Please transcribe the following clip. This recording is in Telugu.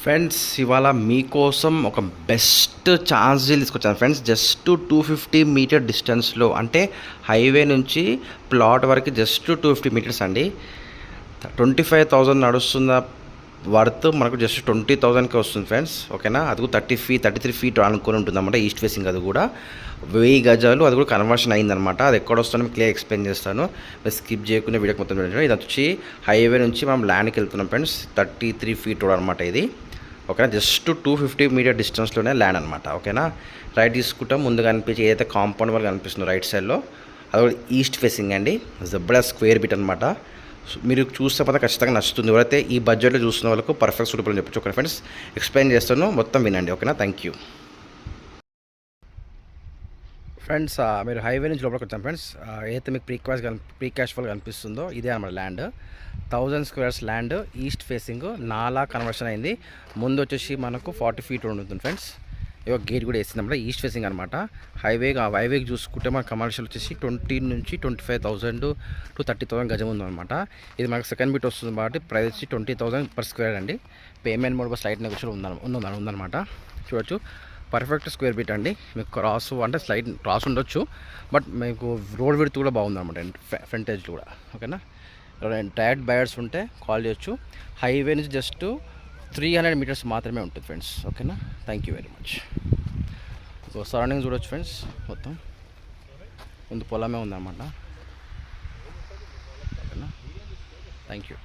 ఫ్రెండ్స్ ఇవాళ మీకోసం ఒక బెస్ట్ ఛాన్స్ డీల్ తీసుకొచ్చాను ఫ్రెండ్స్. జస్ట్ 250 మీటర్ డిస్టెన్స్లో, అంటే హైవే నుంచి ప్లాట్ వరకు జస్ట్ 250 మీటర్స్ అండి. 25,000 నడుస్తున్న వర్త్ మనకు జస్ట్ 20,000కి వస్తుంది ఫ్రెండ్స్. ఓకేనా, అది కూడా 33 ఫీట్ అనుకుని ఉంటుంది అన్నమాట. ఈస్ట్ ఫేసింగ్ అది కూడా 1000 గజాలు, అది కూడా కన్వర్షన్ అయిందనమాట. అది ఎక్కడ వస్తుందో మీకు క్లియర్ ఎక్స్ప్లెయిన్ చేస్తాను. మీరు స్కిప్ చేయకుండా వీడియోకి మొత్తం చూడండి. ఇది వచ్చి హైవే నుంచి మనం ల్యాండ్కి వెళ్తున్నాం ఫ్రెండ్స్. 33 ఫీట్ రోడ్ అనమాట ఇది. ఓకేనా, జస్ట్ 250 మీటర్ డిస్టెన్స్లోనే ల్యాండ్ అనమాట. ఓకేనా, రైట్ తీసుకుంటాం. ముందుగా కనిపించి ఏదైతే కాంపౌండ్ వాళ్ళు కనిపిస్తుందో రైట్ సైడ్లో, అది కూడా ఈస్ట్ ఫేసింగ్ అండి. జబర్దస్త్ స్క్వేర్ బిట్ అనమాట. మీరు చూస్తే పద ఖచ్చితంగా నచ్చుతుంది. ఎవరైతే ఈ బడ్జెట్లో చూస్తున్న వాళ్ళకు పర్ఫెక్ట్ సూటబుల్ అని చెప్పచ్చు. ఓకే ఫ్రెండ్స్, ఎక్స్ప్లెయిన్ చేస్తాను, మొత్తం వినండి. ఓకేనా, థ్యాంక్ యూ ఫ్రెండ్స్. మీరు హైవే నుంచి లోపలికి వచ్చాను ఫ్రెండ్స్. ఏదైతే మీకు ప్రీ క్యాషువల్ కనిపిస్తుందో ఇదే అన్నమాట land. 1000 squares land, east facing, నాలా కన్వర్షన్ అయింది. ముందు వచ్చేసి మనకు 40 ఫీట్ ఉంటుంది ఫ్రెండ్స్. ఇక గేట్ కూడా వేసింది అనమాట. ఈస్ట్ ఫేసింగ్ అనమాట. హైవేకి చూసుకుంటే మన కమర్షియల్ వచ్చేసి 20 నుంచి 25,000 to 30,000 గజం ఉందన్నమాట. ఇది మనకు సెకండ్ బిట్ వస్తుంది కాబట్టి ప్రైస్ వచ్చి 20,000 పర్ స్క్వేర్ అండి. పేమెంట్ మోడ్ స్లైట్ నెగోషియబుల్ ఉందన్నమాట. చూడొచ్చు, పర్ఫెక్ట్ స్క్వేర్ బిట్ అండి. మీకు క్రాస్ అంటే స్లైడ్ క్రాస్ ఉండొచ్చు, బట్ మీకు రోడ్ విడ్త్ కూడా బాగుందన్నమాట, ఫ్రంటేజ్ కూడా. ఓకేనా, డైరెక్ట్ బయర్స్ ఉంటే కాల్ చేయొచ్చు. హైవే నుంచి జస్ట్ 300 మీటర్స్ మాత్రమే ఉంటుంది ఫ్రెండ్స్. ఓకేనా, thank you very much. Surrounding చూడొచ్చు ఫ్రెండ్స్, మొత్తం ముందు పొలమే ఉందన్నమాట. ఓకేనా, థ్యాంక్ యూ.